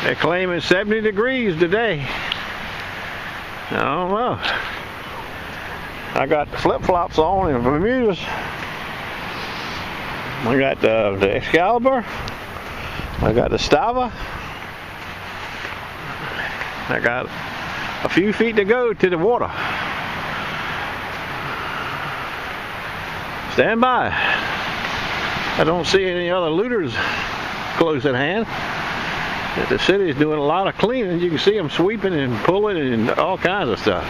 They're claiming 70 degrees today. I don't know. I got flip-flops on and Bermudas. I got the Excalibur. I got the Stava. I got a few feet to go to the water. Stand by. I don't see any other looters close at hand. The city is doing a lot of cleaning. You can see them sweeping and pulling and all kinds of stuff.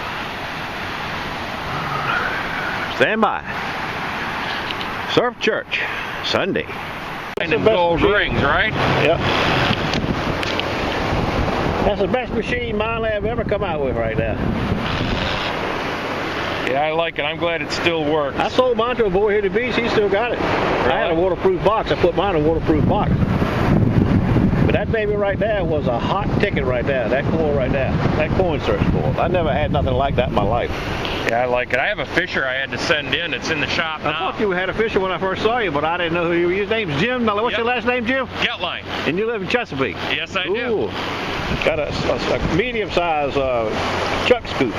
Stand by. Surf Church, Sunday. And in gold rings, right? Yep. That's the best machine my lab ever come out with right now. Yeah, I like it. I'm glad it still works. I sold mine to a boy here at the beach. He still got it. Really? I had a waterproof box. I put mine in a waterproof box. But that baby right there was a hot ticket right there. That coil right there. That coin search coil. I never had nothing like that in my life. Yeah, I like it. I have a fisher I had to send in. It's in the shop now. I thought you had a fisher when I first saw you, but I didn't know who you were. Your name's Jim. Now, what's your last name, Jim? Getlife. And you live in Chesapeake? Yes, I do. Got a medium-sized chuck scoop.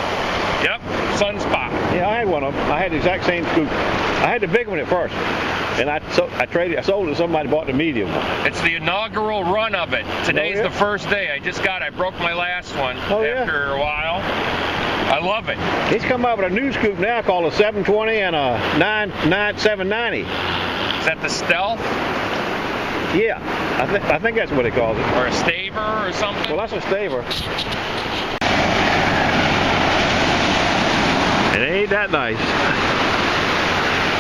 Yep, Sunspot. Yeah, I had one of them. I had the exact same scoop. I had the big one at first, and I sold it to somebody bought the medium one. It's the inaugural run of it. Today's the first day. I broke my last one after a while. I love it. He's come out with a new scoop now called a 720 and a 790. Is that the Stealth? Yeah, I think that's what he calls it. Or a staver or something? Well, that's a staver. It ain't that nice,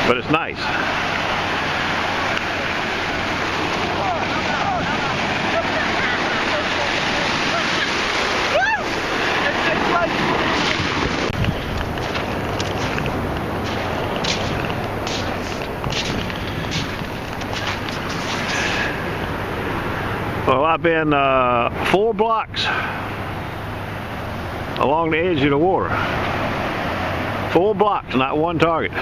but it's nice. Well, I've been 4 blocks along the edge of the water. 4 blocks, not one target.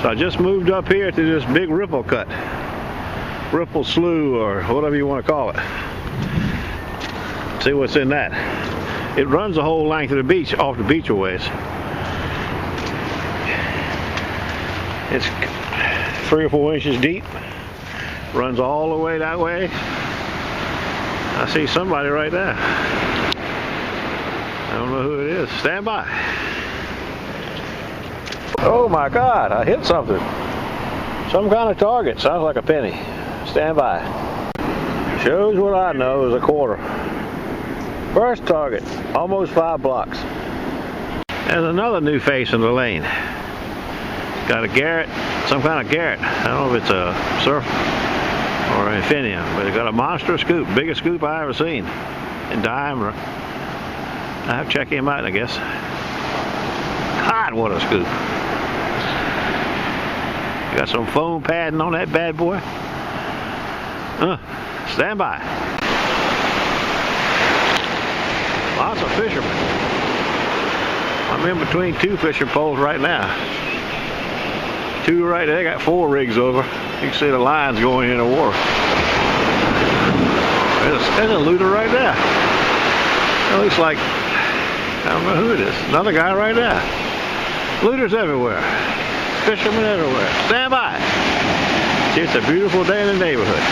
So I just moved up here to this big ripple cut. Ripple slough, or whatever you want to call it. See what's in that. It runs the whole length of the beach, off the beach a ways. It's 3 or 4 inches deep. Runs all the way that way. I see somebody right there. I don't know who it is. Stand by. Oh my God, I hit something. Some kind of target. Sounds like a penny. Stand by. Shows what I know is a quarter. First target, almost 5 blocks. There's another new face in the lane. Got a Garrett, some kind of Garrett. I don't know if it's a Surf or Infinium, but it got a monster scoop, biggest scoop I ever seen in diameter. I have to check him out, I guess. God, what a scoop. Got some foam padding on that bad boy. Stand by. Lots of fishermen. I'm in between 2 fishing poles right now. 2 right there, got 4 rigs over. You can see the lines going in the water. There's a looter right there. It looks like, I don't know who it is. Another guy right there. Looters everywhere. Fishermen everywhere. Stand by. It's a beautiful day in the neighborhood.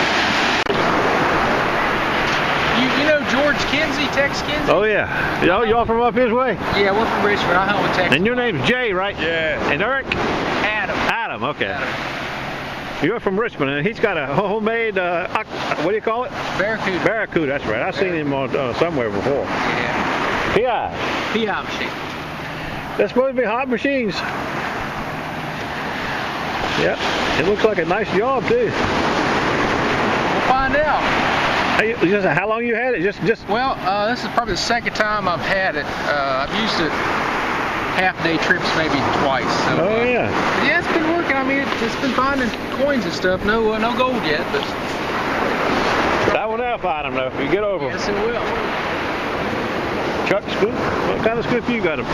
You know George Kinsey, Tex Kinsey? Oh yeah. Y'all from up his way? Yeah, we're from Richmond. I hunt with Tex. And your name's Jay, right? Yeah. And Eric? Adam, okay. Adam. You're from Richmond, and he's got a homemade, what do you call it? Barracuda. Barracuda, that's right. I've seen him on somewhere before. Yeah. PI machine. They're supposed to be hot machines. Yep. It looks like a nice job, too. We'll find out. Hey, how long you had it? Well, this is probably the second time I've had it. I've used it half-day trips maybe twice. So, yeah. Yeah, it's been working. I mean, it's been finding coins and stuff. No gold yet, but that will now find them though. If you get over. Yes, it will. Chuck scoop? What kind of scoop you got? It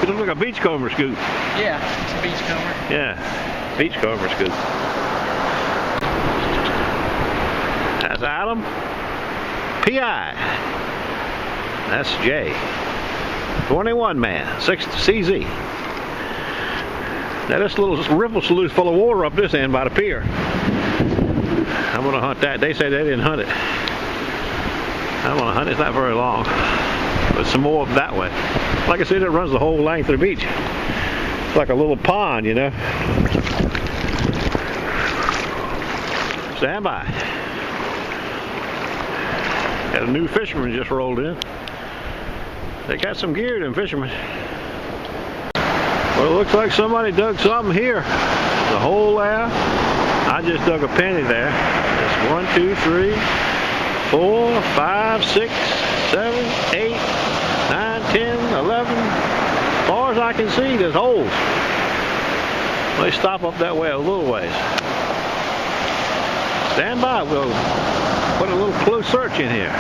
looks like a beachcomber scoop. Yeah, it's a beachcomber. Yeah, beachcomber scoop. That's Adam. PI. That's J. 21 man, 6 CZ. Now this little ripple sluice full of water up this end by the pier. I'm gonna hunt that. They say they didn't hunt it. I'm gonna hunt it. It's not very long, but some more up that way. Like I said, it runs the whole length of the beach. It's like a little pond, you know. Stand by. Got a new fisherman just rolled in. They got some gear, them fishermen. Well, it looks like somebody dug something here. The hole there. I just dug a penny there. It's 1, 2, 3, 4, 5, 6, 7, 8, 9, 10, 11. As far as I can see, there's holes. They stop up that way a little ways. Stand by. We'll put a little close search in here.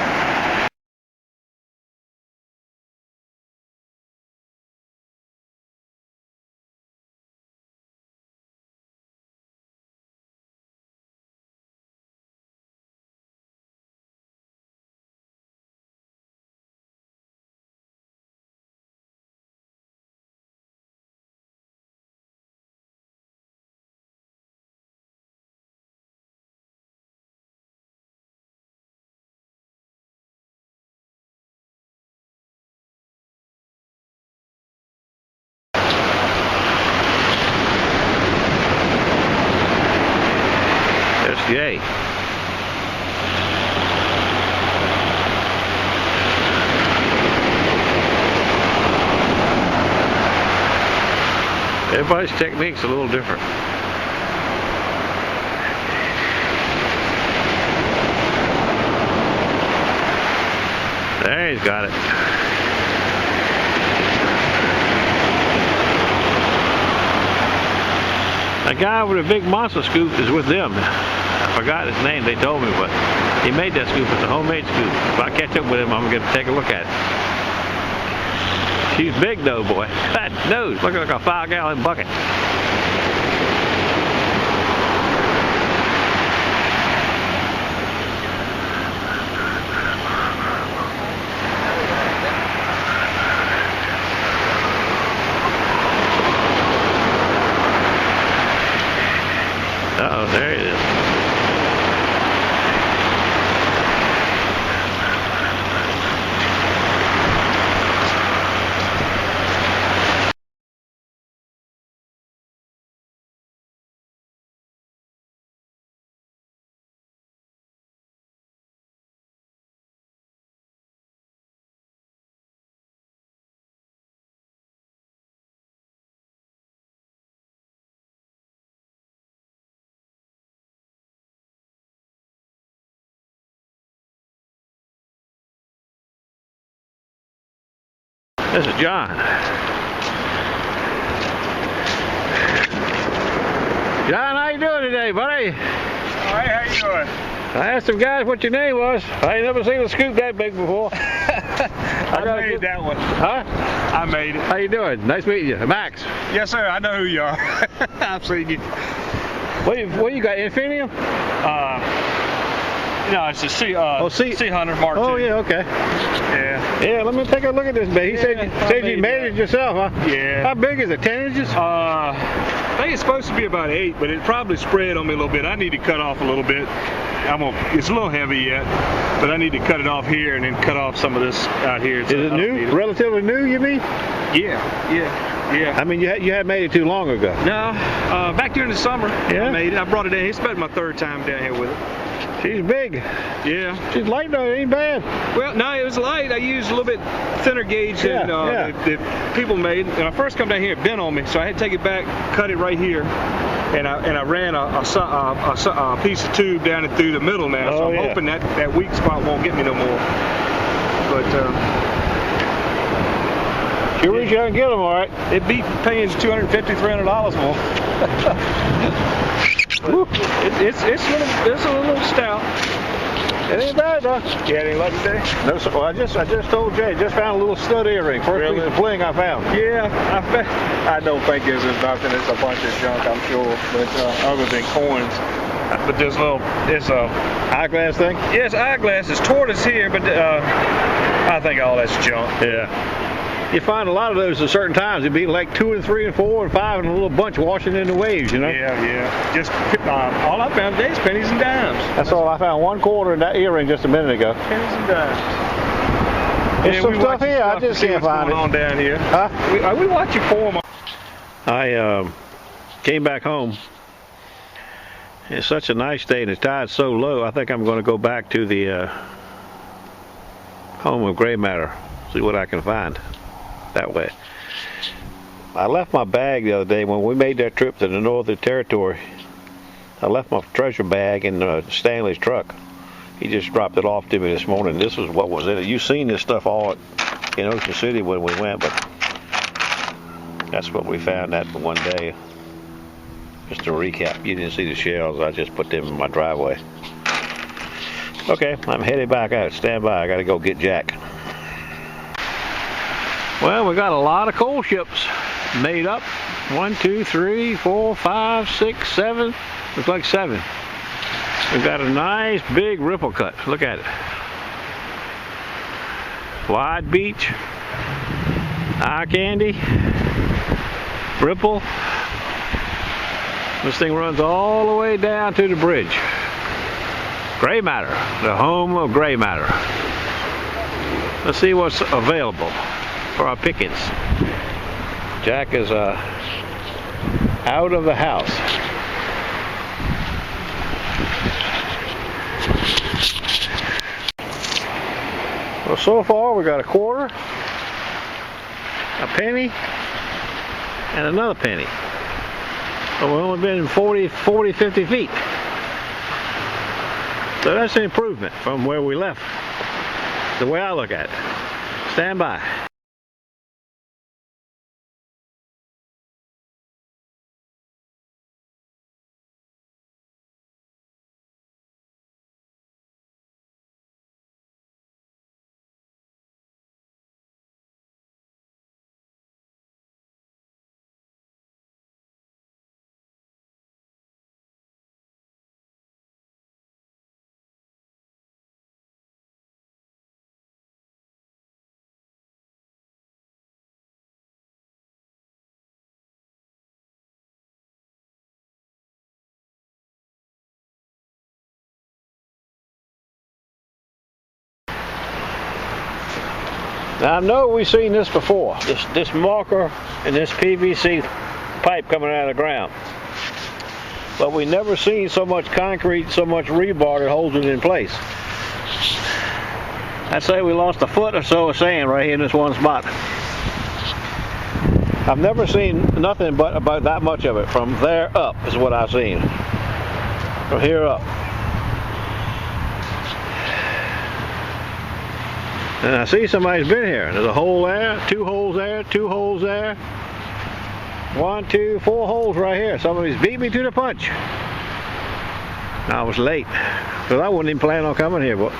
Yay. Everybody's technique's a little different. There, he's got it. A guy with a big monster scoop is with them. I forgot his name, they told me, but he made that scoop. It's a homemade scoop. If I catch up with him, I'm going to take a look at it. She's big though, boy. That nose, looking like a 5-gallon bucket. Uh-oh, there it is. This is John. John, how you doing today, buddy? All right, how you doing? I asked some guys what your name was. I ain't never seen a scoop that big before. I made that one. Huh? I made it. How you doing? Nice meeting you. Max. Yes, sir. I know who you are. I've seen you. What you got, Infinium? No, it's a Sea Hunter Mark II. Oh, yeah, okay. Yeah. Yeah, let me take a look at this baby. He said you made it yourself, huh? Yeah. How big is it, 10 inches? I think it's supposed to be about 8, but it probably spread on me a little bit. I need to cut off a little bit. It's a little heavy yet, but I need to cut it off here and then cut off some of this out here. Is it new? Relatively new, you mean? Yeah. I mean, you had made it too long ago. No, back during the summer, Yeah? I made it. I brought it in. It's about my 3rd time down here with it. She's big. Yeah. She's light though, it ain't bad. Well, no, it was light. I used a little bit thinner gauge than the people made. When I first come down here, it bent on me, so I had to take it back, cut it right here, and I ran a piece of tube down and through the middle now. So I'm hoping that weak spot won't get me no more. But you reach out and get them, all right. it beat paying $250, $300 more. It's a little stout. It ain't bad though. You had any luck today? No, sir. Well, I just told Jay. Just found a little stud earring. First piece of bling I found. Yeah, I don't think it's nothing. It's a bunch of junk, I'm sure. But other than coins, but there's a little, it's a eyeglass thing. Yes, eyeglass is toward us here, but I think all that's junk. Yeah. You find a lot of those at certain times. It'd be like 2 and 3 and 4 and 5 and a little bunch washing in the waves, you know? Yeah. Just all I found today is pennies and dimes. That's all. I found 1 quarter in that earring just a minute ago. Pennies and dimes. There's some stuff here. I just can't find it. On down here. Huh? We watch you form. I came back home. It's such a nice day and the tide's so low. I think I'm going to go back to the home of Gray Matter. See what I can find that way. I left my bag the other day when we made that trip to the Northern Territory. I left my treasure bag in Stanley's truck. He just dropped it off to me this morning. This was what was in it. You've seen this stuff all in Ocean City when we went, but that's what we found that one day. Just to recap, you didn't see the shells. I just put them in my driveway. Okay, I'm headed back out. Stand by. I got to go get Jack. Well, we got a lot of coal ships made up. 1, 2, 3, 4, 5, 6, 7. Looks like 7. We've got a nice big ripple cut. Look at it. Wide beach. Eye candy. Ripple. This thing runs all the way down to the bridge. Gray Matter. The home of Gray Matter. Let's see what's available for our pickings. Jack is out of the house. Well, so far we got a quarter, a penny, and another penny. But we've only been 40, 50 feet. So that's an improvement from where we left, the way I look at it. Stand by. Now I know we've seen this before, this marker and this PVC pipe coming out of the ground. But we never seen so much concrete, so much rebar that holds it in place. I'd say we lost a foot or so of sand right here in this one spot. I've never seen nothing but about that much of it. From there up is what I've seen. From here up. And I see somebody's been here. There's a hole there, 2 holes there, 2 holes there. 1, 2, 4 holes right here. Somebody's beat me to the punch. I was late, because I wasn't even planning on coming here, but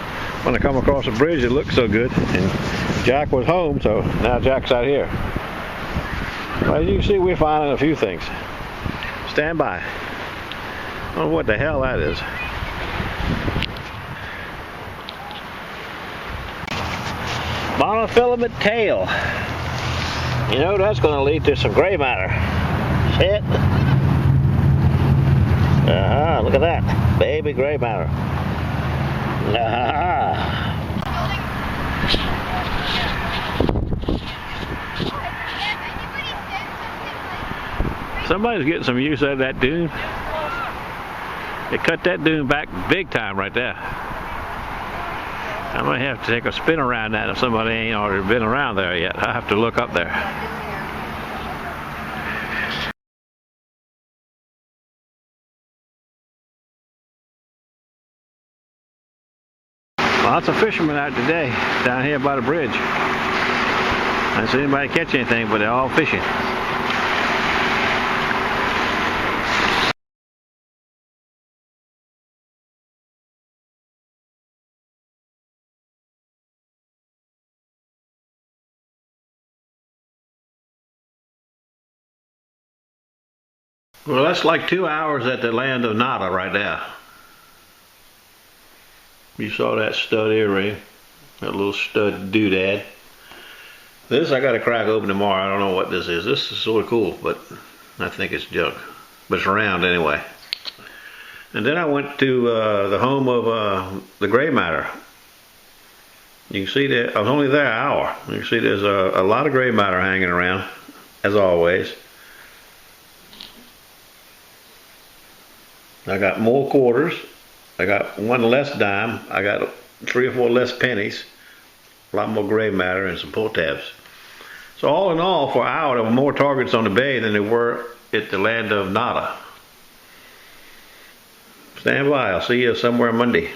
when I come across the bridge it looked so good. And Jack was home, so now Jack's out here. Well, as you can see, we're finding a few things. Stand by. I don't know what the hell that is. Monofilament tail. You know that's going to lead to some gray matter. See it? Look at that. Baby gray matter. Somebody's getting some use out of that dune. They cut that dune back big time right there. I might have to take a spin around that if somebody ain't already been around there yet. I have to look up there. Lots of fishermen out today down here by the bridge. I didn't see anybody catch anything, but they're all fishing. Well, that's like 2 hours at the land of Nada right there. You saw that stud earring, that little stud doodad. This I got to crack open tomorrow. I don't know what this is. This is sort of cool, but I think it's junk. But it's round anyway. And then I went to the home of the Gray Matter. You can see that I was only there an hour. You can see there's a lot of Gray Matter hanging around, as always. I got more quarters. I got one less dime. I got 3 or 4 less pennies. A lot more Gray Matter and some pull tabs. So all in all, for an hour, there were more targets on the bay than there were at the land of Nada. Stand by. I'll see you somewhere Monday.